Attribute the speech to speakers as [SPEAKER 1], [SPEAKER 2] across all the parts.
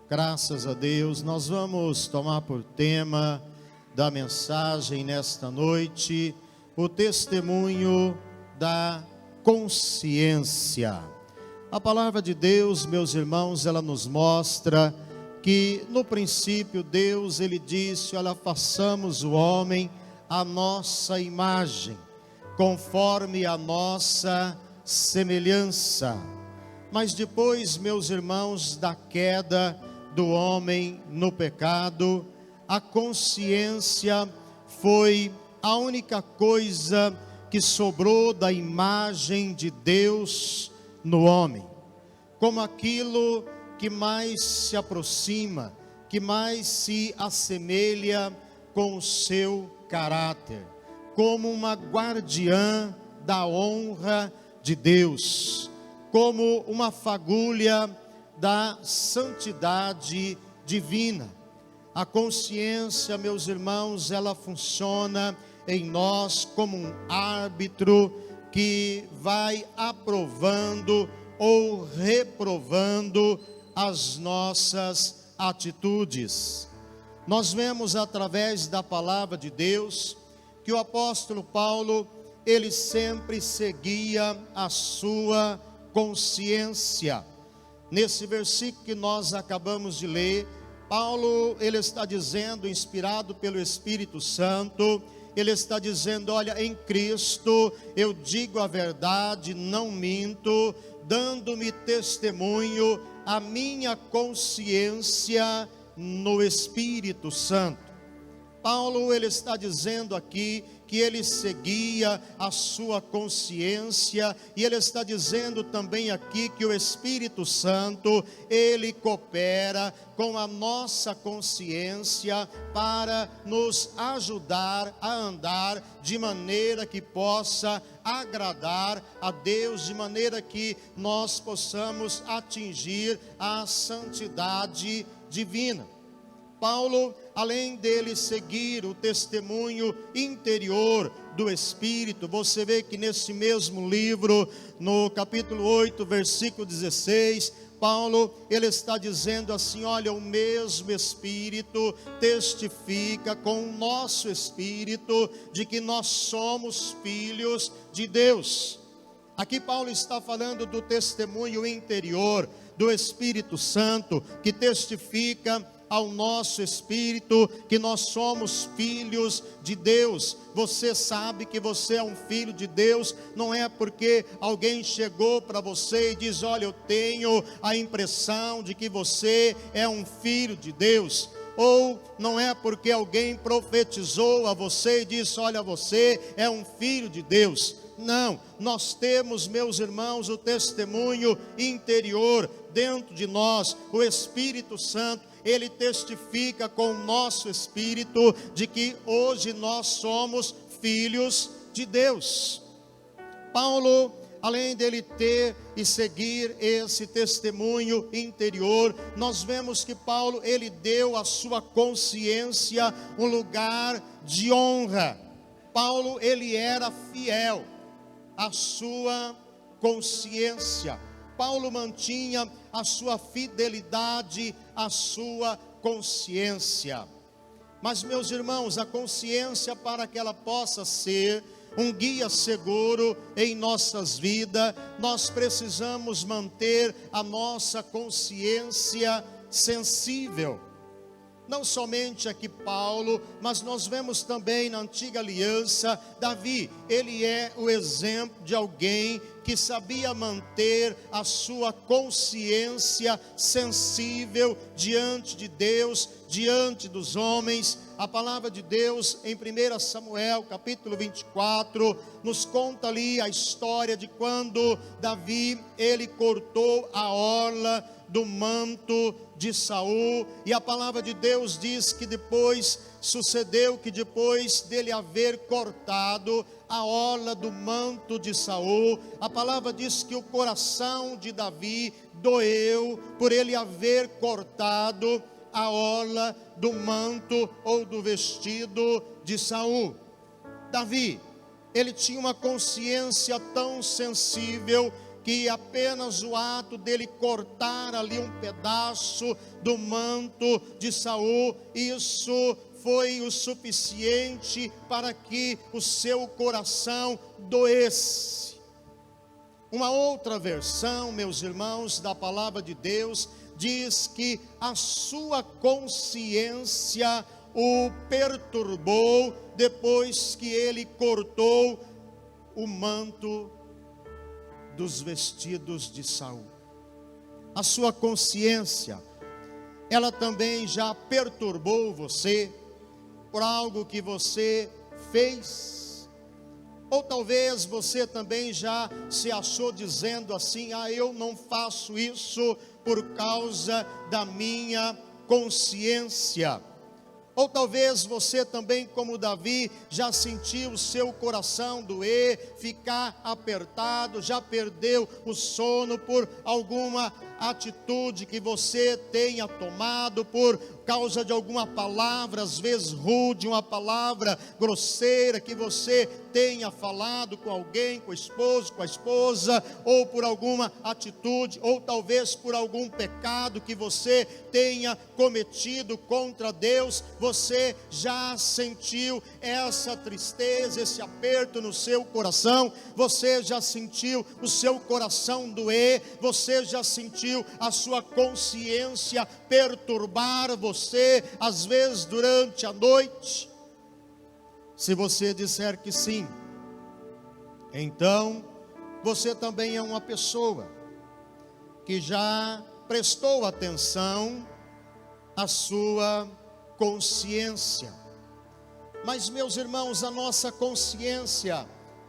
[SPEAKER 1] Graças a Deus, nós vamos tomar por tema da mensagem nesta noite o testemunho da consciência. A palavra de Deus, meus irmãos, ela nos mostra que no princípio Deus, ele disse: olha, façamos o homem à nossa imagem, conforme a nossa semelhança. Mas depois, meus irmãos, da queda do homem no pecado, a consciência foi a única coisa que sobrou da imagem de Deus no homem, como aquilo que mais se aproxima, que mais se assemelha com o seu caráter, como uma guardiã da honra de Deus, como uma fagulha da santidade divina. A consciência, meus irmãos, ela funciona em nós como um árbitro que vai aprovando ou reprovando as nossas atitudes. Nós vemos através da palavra de Deus que o apóstolo Paulo, ele sempre seguia a sua consciência. Nesse versículo que nós acabamos de ler, Paulo, ele está dizendo, inspirado pelo Espírito Santo, ele está dizendo: olha, em Cristo eu digo a verdade, não minto, dando-me testemunho a minha consciência no Espírito Santo. Paulo, ele está dizendo aqui que ele seguia a sua consciência, e ele está dizendo também aqui que o Espírito Santo, ele coopera com a nossa consciência para nos ajudar a andar de maneira que possa agradar a Deus, de maneira que nós possamos atingir a santidade divina. Paulo, além dele seguir o testemunho interior do Espírito, você vê que nesse mesmo livro, no capítulo 8, versículo 16, Paulo, ele está dizendo assim: olha, o mesmo Espírito testifica com o nosso Espírito de que nós somos filhos de Deus. Aqui Paulo está falando do testemunho interior do Espírito Santo, que testifica ao nosso espírito que nós somos filhos de Deus. Você sabe que você é um filho de Deus, não é porque alguém chegou para você e diz: olha, eu tenho a impressão de que você é um filho de Deus. Ou não é porque alguém profetizou a você e disse: olha, você é um filho de Deus. Não, nós temos, meus irmãos, o testemunho interior dentro de nós. O Espírito Santo, ele testifica com o nosso espírito de que hoje nós somos filhos de Deus. Paulo, além dele ter e seguir esse testemunho interior, nós vemos que Paulo, ele deu à sua consciência um lugar de honra. Paulo, ele era fiel à sua consciência. Paulo mantinha a sua fidelidade à sua consciência. Mas, meus irmãos, a consciência, para que ela possa ser um guia seguro em nossas vidas, nós precisamos manter a nossa consciência sensível. Não somente aqui Paulo, mas nós vemos também na antiga aliança, Davi, ele é o exemplo de alguém que sabia manter a sua consciência sensível diante de Deus, diante dos homens. A palavra de Deus em 1 Samuel capítulo 24, nos conta ali a história de quando Davi, ele cortou a orla do manto de Saul, e a palavra de Deus diz que depois sucedeu que depois dele haver cortado a orla do manto de Saul, a palavra diz que o coração de Davi doeu por ele haver cortado a orla do manto ou do vestido de Saul. Davi, ele tinha uma consciência tão sensível que apenas o ato dele cortar ali um pedaço do manto de Saul, isso foi o suficiente para que o seu coração doesse. Uma outra versão, meus irmãos, da palavra de Deus, diz que a sua consciência o perturbou depois que ele cortou o manto dos vestidos de Saul. A sua consciência, ela também já perturbou você por algo que você fez? Ou talvez você também já se achou dizendo assim: eu não faço isso por causa da minha consciência. Ou talvez você também, como Davi, já sentiu o seu coração doer, ficar apertado, já perdeu o sono por alguma atitude que você tenha tomado, por causa de alguma palavra, às vezes rude, uma palavra grosseira que você tenha falado com alguém, com o esposo, com a esposa, ou por alguma atitude, ou talvez por algum pecado que você tenha cometido contra Deus. Você já sentiu essa tristeza, esse aperto no seu coração? Você já sentiu o seu coração doer? Você já sentiu a sua consciência perturbar você, às vezes durante a noite? Se você disser que sim, então você também é uma pessoa que já prestou atenção à sua consciência. Mas, meus irmãos, a nossa consciência,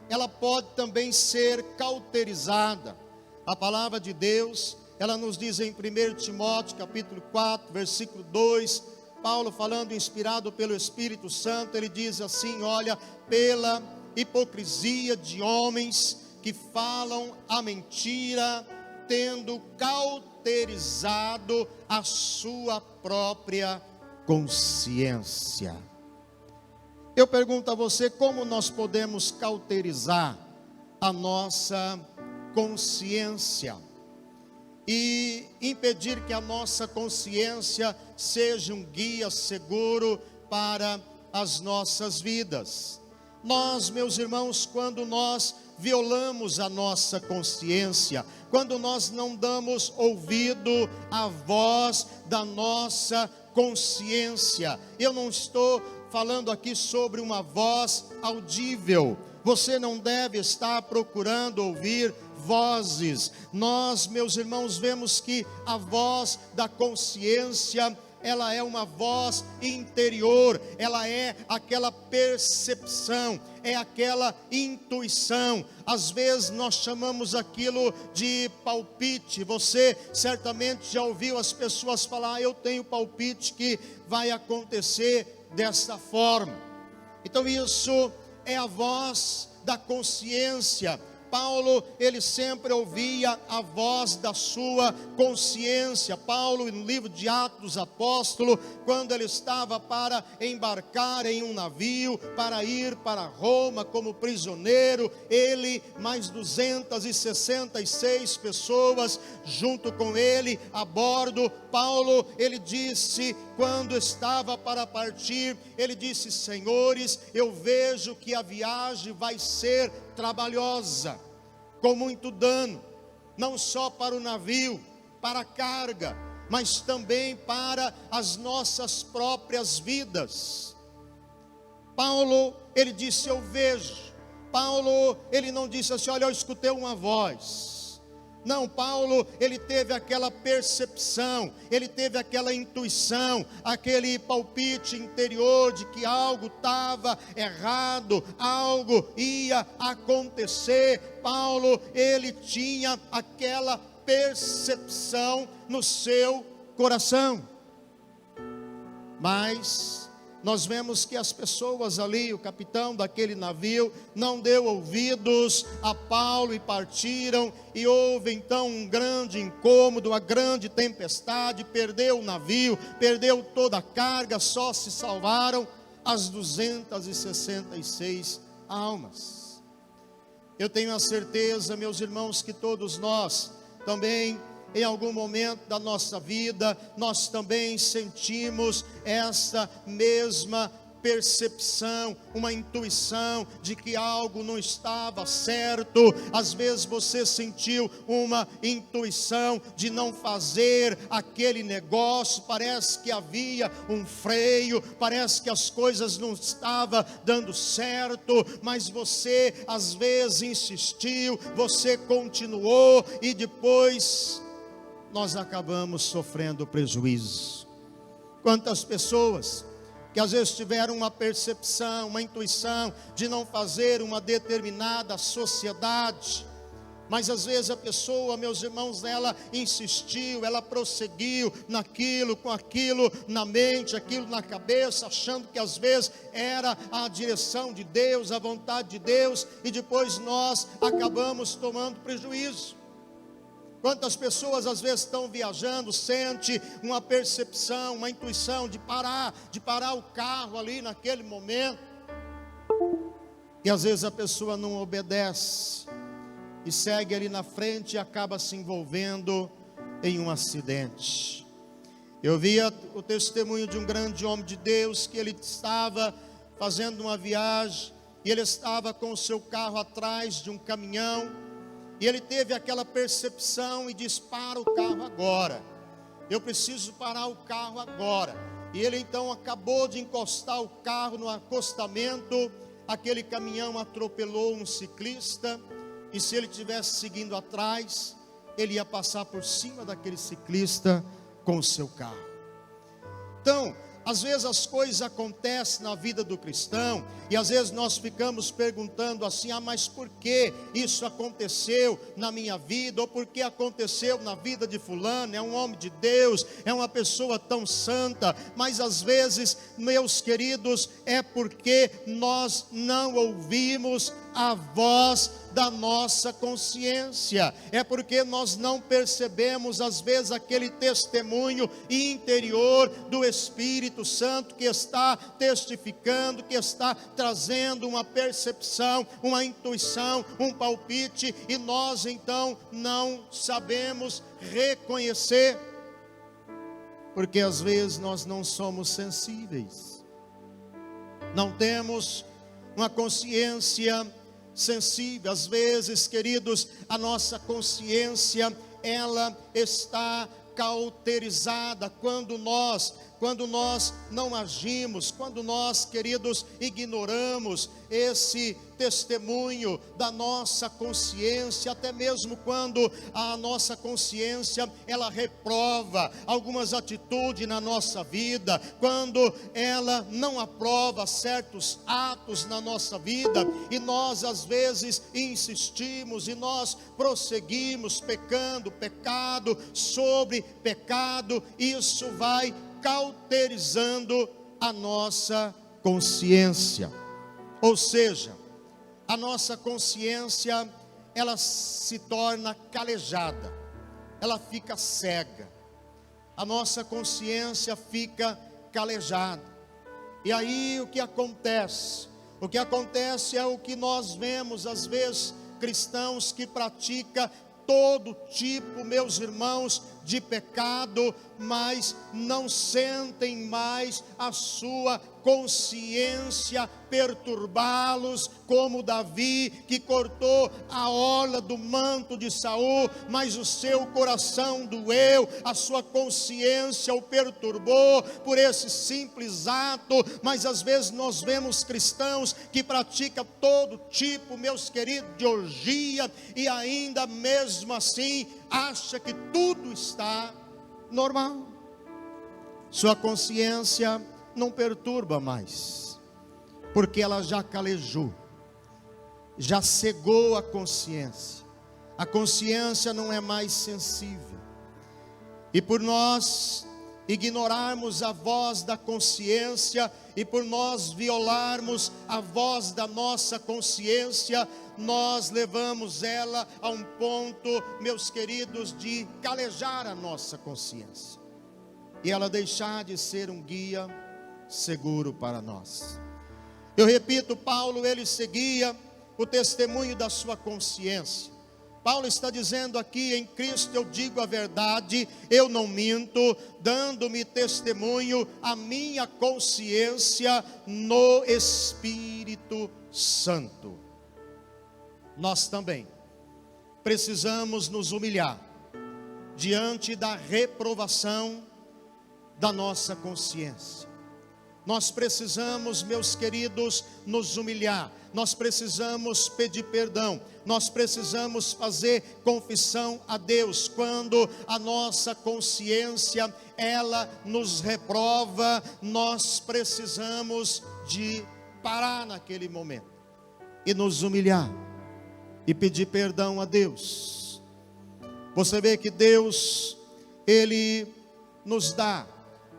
[SPEAKER 1] ela pode também ser cauterizada. A palavra de Deus, ela nos diz em 1 Timóteo capítulo 4, versículo 2, Paulo, falando inspirado pelo Espírito Santo, ele diz assim: olha, pela hipocrisia de homens que falam a mentira, tendo cauterizado a sua própria consciência. Eu pergunto a você, como nós podemos cauterizar a nossa consciência e impedir que a nossa consciência seja um guia seguro para as nossas vidas? Nós, meus irmãos, quando nós violamos a nossa consciência, quando nós não damos ouvido à voz da nossa consciência, eu não estou falando aqui sobre uma voz audível. Você não deve estar procurando ouvir vozes. Nós, meus irmãos, vemos que a voz da consciência, ela é uma voz interior, ela é aquela percepção, é aquela intuição. Às vezes nós chamamos aquilo de palpite. Você certamente já ouviu as pessoas falar: eu tenho palpite que vai acontecer desta forma. Então isso é a voz da consciência. Paulo, ele sempre ouvia a voz da sua consciência. Paulo, no livro de Atos dos Apóstolos, quando ele estava para embarcar em um navio, para ir para Roma como prisioneiro, ele, mais 266 pessoas junto com ele a bordo. Paulo, ele disse, quando estava para partir, ele disse: senhores, eu vejo que a viagem vai ser trabalhosa, com muito dano, não só para o navio, para a carga, mas também para as nossas próprias vidas. Paulo, ele disse: eu vejo. Paulo, ele não disse assim: olha, eu escutei uma voz. Não, Paulo, ele teve aquela percepção, ele teve aquela intuição, aquele palpite interior de que algo estava errado, algo ia acontecer. Paulo, ele tinha aquela percepção no seu coração. Mas nós vemos que as pessoas ali, o capitão daquele navio, não deu ouvidos a Paulo e partiram. E houve então um grande incômodo, uma grande tempestade, perdeu o navio, perdeu toda a carga, só se salvaram as 266 almas. Eu tenho a certeza, meus irmãos, que todos nós também, em algum momento da nossa vida, nós também sentimos essa mesma percepção, uma intuição de que algo não estava certo. Às vezes você sentiu uma intuição de não fazer aquele negócio, parece que havia um freio, parece que as coisas não estavam dando certo, mas você às vezes insistiu, você continuou e depois nós acabamos sofrendo prejuízo. Quantas pessoas que às vezes tiveram uma percepção, uma intuição de não fazer uma determinada sociedade, mas às vezes a pessoa, meus irmãos, ela insistiu, ela prosseguiu naquilo, com aquilo na mente, aquilo na cabeça, achando que às vezes era a direção de Deus, a vontade de Deus, e depois nós acabamos tomando prejuízo. Quantas pessoas às vezes estão viajando, sente uma percepção, uma intuição de parar o carro ali naquele momento, e às vezes a pessoa não obedece, e segue ali na frente e acaba se envolvendo em um acidente. Eu via o testemunho de um grande homem de Deus, que ele estava fazendo uma viagem, e ele estava com o seu carro atrás de um caminhão, e ele teve aquela percepção e diz: para o carro agora, eu preciso parar o carro agora. E ele então acabou de encostar o carro no acostamento, aquele caminhão atropelou um ciclista, e se ele estivesse seguindo atrás, ele ia passar por cima daquele ciclista com o seu carro. Então, às vezes as coisas acontecem na vida do cristão, e às vezes nós ficamos perguntando assim: mas por que isso aconteceu na minha vida? Ou por que aconteceu na vida de fulano? É um homem de Deus, é uma pessoa tão santa. Mas às vezes, meus queridos, é porque nós não ouvimos a voz da nossa consciência, é porque nós não percebemos às vezes aquele testemunho interior do Espírito Santo, que está testificando, que está trazendo uma percepção, uma intuição, um palpite, e nós então não sabemos reconhecer, porque às vezes nós não somos sensíveis, não temos uma consciência sensível. Às vezes, queridos, a nossa consciência, ela está cauterizada quando nós não agimos, quando nós, queridos, ignoramos esse testemunho da nossa consciência, até mesmo quando a nossa consciência, ela reprova algumas atitudes na nossa vida, quando ela não aprova certos atos na nossa vida, e nós às vezes insistimos, e nós prosseguimos pecado sobre pecado, isso vai cauterizando a nossa consciência. Ou seja, a nossa consciência, ela se torna calejada, ela fica cega, a nossa consciência fica calejada. E aí o que acontece? O que acontece é o que nós vemos às vezes, cristãos que praticam todo tipo, meus irmãos, de pecado, mas não sentem mais a sua consciência perturbá-los, como Davi, que cortou a orla do manto de Saul, mas o seu coração doeu, a sua consciência o perturbou por esse simples ato. Mas às vezes nós vemos cristãos que praticam todo tipo, meus queridos, de orgia, e ainda mesmo assim acha que tudo está normal. Sua consciência não perturba mais, porque ela já calejou, já cegou a consciência. A consciência não é mais sensível, e por nós ignorarmos a voz da consciência, e por nós violarmos a voz da nossa consciência, nós levamos ela a um ponto, meus queridos, de calejar a nossa consciência, e ela deixar de ser um guia seguro para nós. Eu repito, Paulo, ele seguia o testemunho da sua consciência. Paulo está dizendo aqui: em Cristo eu digo a verdade, eu não minto, dando-me testemunho a minha consciência no Espírito Santo. Nós também precisamos nos humilhar diante da reprovação da nossa consciência. Nós precisamos, meus queridos, nos humilhar. Nós precisamos pedir perdão. Nós precisamos fazer confissão a Deus quando a nossa consciência ela nos reprova. Nós precisamos de parar naquele momento e nos humilhar e pedir perdão a Deus. Você vê que Deus, Ele nos dá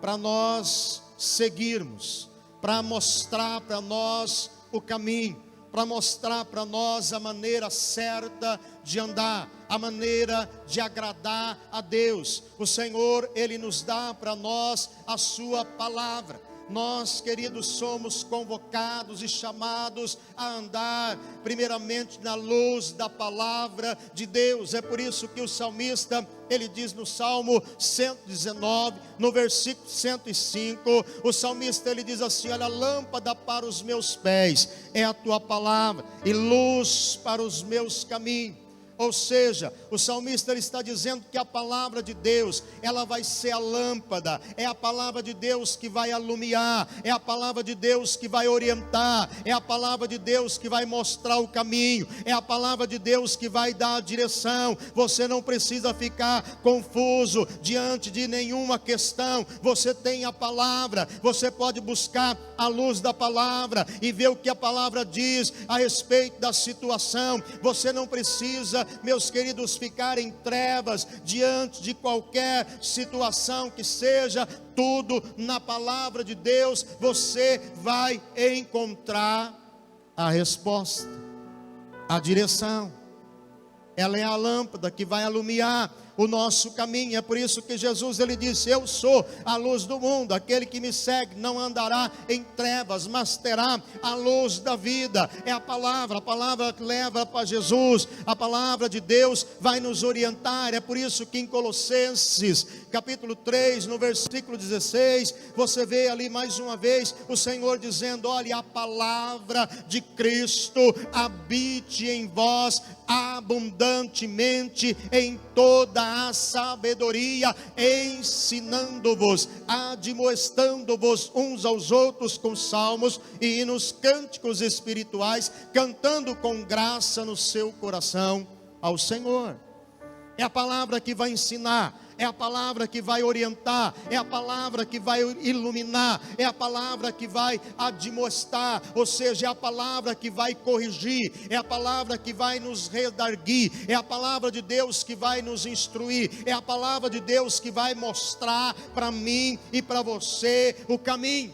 [SPEAKER 1] para nós seguirmos, para mostrar para nós o caminho, para mostrar para nós a maneira certa de andar, a maneira de agradar a Deus. O Senhor, Ele nos dá para nós a sua palavra. Nós, queridos, somos convocados e chamados a andar primeiramente na luz da palavra de Deus. É por isso que o salmista, ele diz no Salmo 119, no versículo 105, o salmista ele diz assim: olha, lâmpada para os meus pés é a tua palavra e luz para os meus caminhos. Ou seja, o salmista ele está dizendo que a palavra de Deus, ela vai ser a lâmpada, é a palavra de Deus que vai alumiar, é a palavra de Deus que vai orientar, é a palavra de Deus que vai mostrar o caminho, é a palavra de Deus que vai dar a direção. Você não precisa ficar confuso diante de nenhuma questão. Você tem a palavra, você pode buscar a luz da palavra e ver o que a palavra diz a respeito da situação. Você não precisa, meus queridos, ficar em trevas diante de qualquer situação que seja. Tudo na palavra de Deus você vai encontrar a resposta, a direção. Ela é a lâmpada que vai alumiar o nosso caminho. É por isso que Jesus ele disse: eu sou a luz do mundo, aquele que me segue não andará em trevas, mas terá a luz da vida. É a palavra que leva para Jesus. A palavra de Deus vai nos orientar. É por isso que em Colossenses capítulo 3, no versículo 16, você vê ali mais uma vez o Senhor dizendo: olha, a palavra de Cristo habite em vós abundantemente em toda a sabedoria, ensinando-vos, admoestando-vos uns aos outros com salmos e hinos, cânticos espirituais, cantando com graça no seu coração ao Senhor. É a palavra que vai ensinar, é a palavra que vai orientar, é a palavra que vai iluminar, é a palavra que vai admoestar, ou seja, é a palavra que vai corrigir, é a palavra que vai nos redarguir, é a palavra de Deus que vai nos instruir, é a palavra de Deus que vai mostrar para mim e para você o caminho,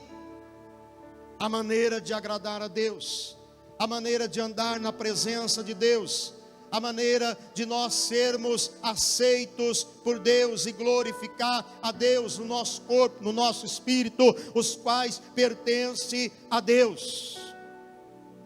[SPEAKER 1] a maneira de agradar a Deus, a maneira de andar na presença de Deus, a maneira de nós sermos aceitos por Deus e glorificar a Deus no nosso corpo, no nosso espírito, os quais pertencem a Deus.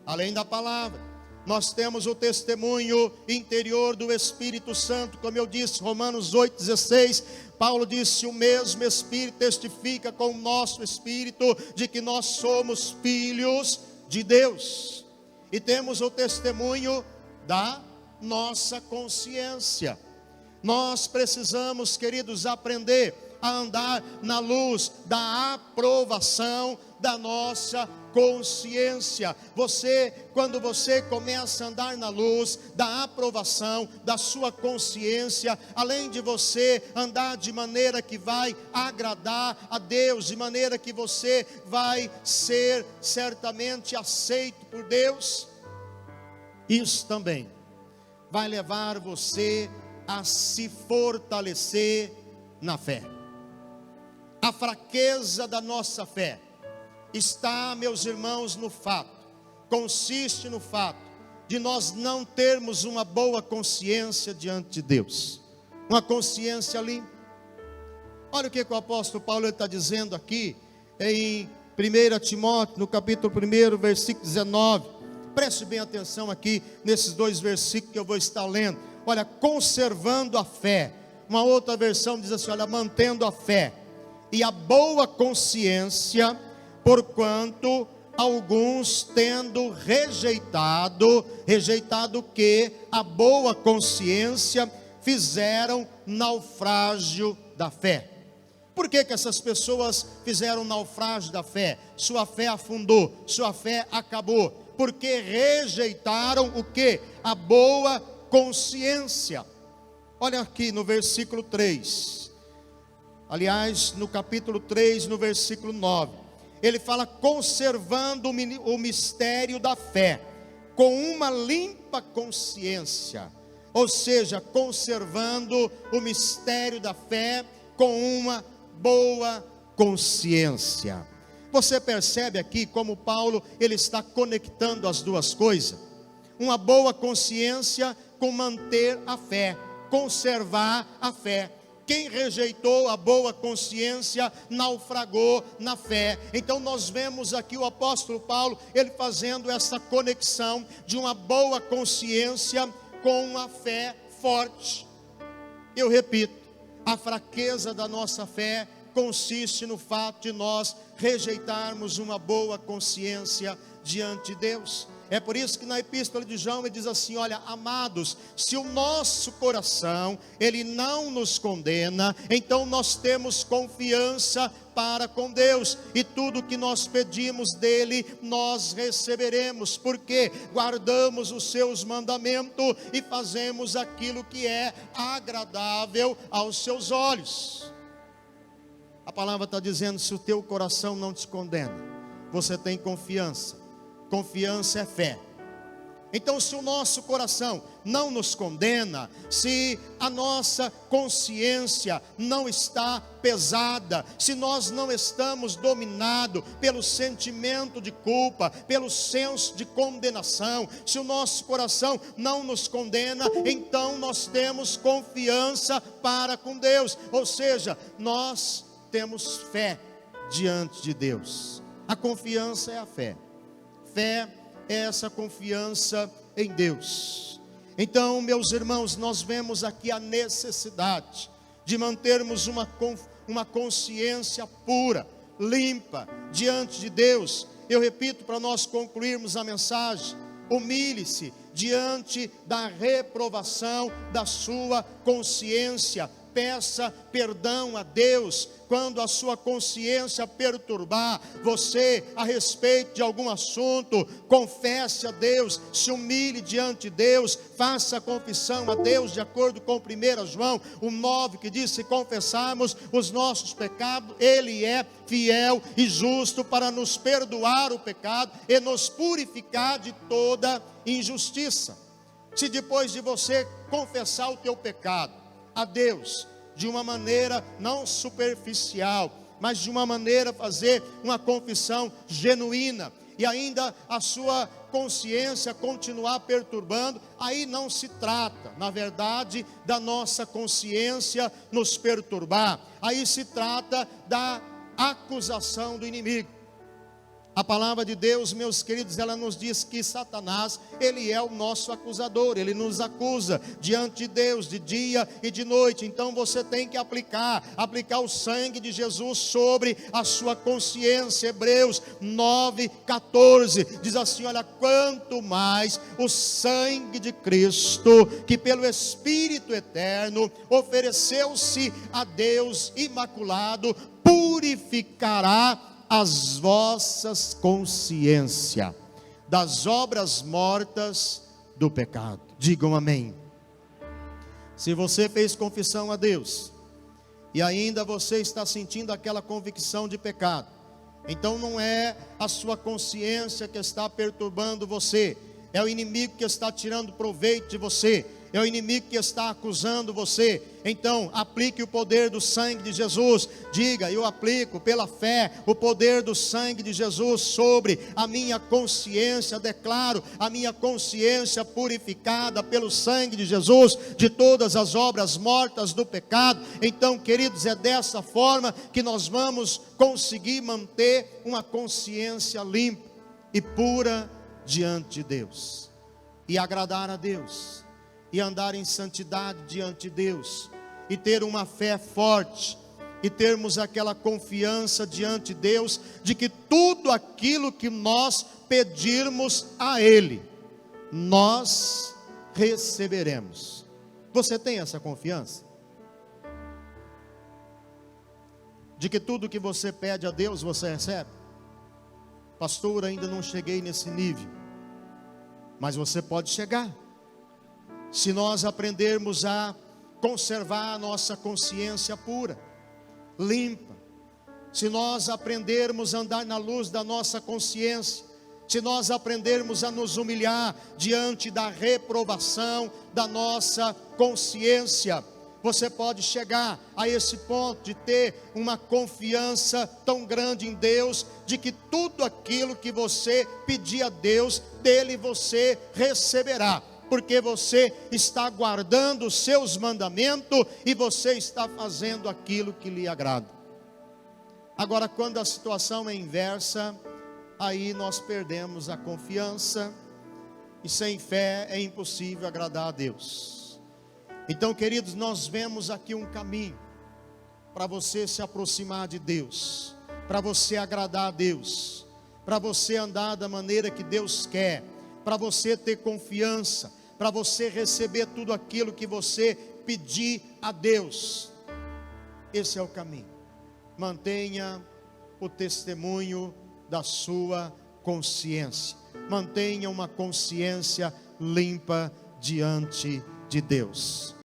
[SPEAKER 1] Além da palavra, nós temos o testemunho interior do Espírito Santo, como eu disse, Romanos 8,16, Paulo disse: o mesmo Espírito testifica com o nosso espírito de que nós somos filhos de Deus. E temos o testemunho da nossa consciência. Nós precisamos, queridos, aprender a andar na luz da aprovação da nossa consciência. Quando você começa a andar na luz da aprovação da sua consciência, além de você andar de maneira que vai agradar a Deus, de maneira que você vai ser certamente aceito por Deus, isso também vai levar você a se fortalecer na fé. A fraqueza da nossa fé está, meus irmãos, consiste no fato de nós não termos uma boa consciência diante de Deus, uma consciência limpa. Olha o que o apóstolo Paulo está dizendo aqui em 1 Timóteo, no capítulo 1, versículo 19, Preste bem atenção aqui nesses 2 versículos que eu vou estar lendo. Olha, conservando a fé. Uma outra versão diz assim, olha, mantendo a fé e a boa consciência, porquanto alguns tendo rejeitado o que? A boa consciência, fizeram naufrágio da fé. Por que essas pessoas fizeram naufrágio da fé? Sua fé afundou, sua fé acabou. Porque rejeitaram o que? A boa consciência. Olha aqui no versículo 3. Aliás, no capítulo 3, no versículo 9. Ele fala, conservando o mistério da fé, com uma limpa consciência. Ou seja, conservando o mistério da fé, com uma boa consciência. Você percebe aqui como Paulo, ele está conectando as duas coisas. Uma boa consciência com manter a fé, conservar a fé. Quem rejeitou a boa consciência, naufragou na fé. Então nós vemos aqui o apóstolo Paulo, ele fazendo essa conexão de uma boa consciência com uma fé forte. Eu repito, a fraqueza da nossa fé consiste no fato de nós rejeitarmos uma boa consciência diante de Deus. É por isso que na epístola de João ele diz assim, olha, amados, se o nosso coração, ele não nos condena, então nós temos confiança para com Deus, e tudo que nós pedimos dele, nós receberemos, porque guardamos os seus mandamentos, e fazemos aquilo que é agradável aos seus olhos. A palavra está dizendo, se o teu coração não te condena, você tem confiança. Confiança é fé. Então, se o nosso coração não nos condena, se a nossa consciência não está pesada, se nós não estamos dominados pelo sentimento de culpa, pelo senso de condenação, se o nosso coração não nos condena, então nós temos confiança para com Deus. Ou seja, nós temos fé diante de Deus. A confiança é a fé. Fé é essa confiança em Deus. Então, meus irmãos, nós vemos aqui a necessidade de mantermos uma consciência pura, limpa, diante de Deus. Eu repito para nós concluirmos a mensagem: humilhe-se diante da reprovação da sua consciência. Peça perdão a Deus quando a sua consciência perturbar você a respeito de algum assunto. Confesse a Deus, se humilhe diante de Deus, faça a confissão a Deus de acordo com 1 João 1,9, que diz: se confessarmos os nossos pecados, Ele é fiel e justo para nos perdoar o pecado e nos purificar de toda injustiça. Se depois de você confessar o teu pecado a Deus, de uma maneira não superficial, mas de uma maneira fazer uma confissão genuína, e ainda a sua consciência continuar perturbando, aí não se trata, na verdade, da nossa consciência nos perturbar, aí se trata da acusação do inimigo. A palavra de Deus, meus queridos, ela nos diz que Satanás, ele é o nosso acusador, ele nos acusa diante de Deus, de dia e de noite. Então você tem que aplicar o sangue de Jesus sobre a sua consciência. Hebreus 9,14 diz assim: olha, quanto mais o sangue de Cristo, que pelo Espírito eterno ofereceu-se a Deus imaculado, purificará as vossas consciências das obras mortas do pecado. Digam amém. Se você fez confissão a Deus e ainda você está sentindo aquela convicção de pecado, então não é a sua consciência que está perturbando você, é o inimigo que está tirando proveito de você, é o inimigo que está acusando você. Então aplique o poder do sangue de Jesus. Diga: eu aplico pela fé o poder do sangue de Jesus sobre a minha consciência. Declaro a minha consciência purificada pelo sangue de Jesus de todas as obras mortas do pecado. Então, queridos, é dessa forma que nós vamos conseguir manter uma consciência limpa e pura diante de Deus, e agradar a Deus, e andar em santidade diante de Deus, e ter uma fé forte, e termos aquela confiança diante de Deus, de que tudo aquilo que nós pedirmos a Ele, nós receberemos. Você tem essa confiança? De que tudo que você pede a Deus, você recebe? Pastor, ainda não cheguei nesse nível, mas você pode chegar, se nós aprendermos a conservar a nossa consciência pura, limpa, se nós aprendermos a andar na luz da nossa consciência, se nós aprendermos a nos humilhar diante da reprovação da nossa consciência, você pode chegar a esse ponto de ter uma confiança tão grande em Deus, de que tudo aquilo que você pedir a Deus, dele você receberá, porque você está guardando os seus mandamentos e você está fazendo aquilo que lhe agrada. Agora, quando a situação é inversa, aí nós perdemos a confiança, e sem fé é impossível agradar a Deus. Então, queridos, nós vemos aqui um caminho para você se aproximar de Deus, para você agradar a Deus, para você andar da maneira que Deus quer, para você ter confiança, para você receber tudo aquilo que você pedir a Deus. Esse é o caminho. Mantenha o testemunho da sua consciência, mantenha uma consciência limpa diante de Deus.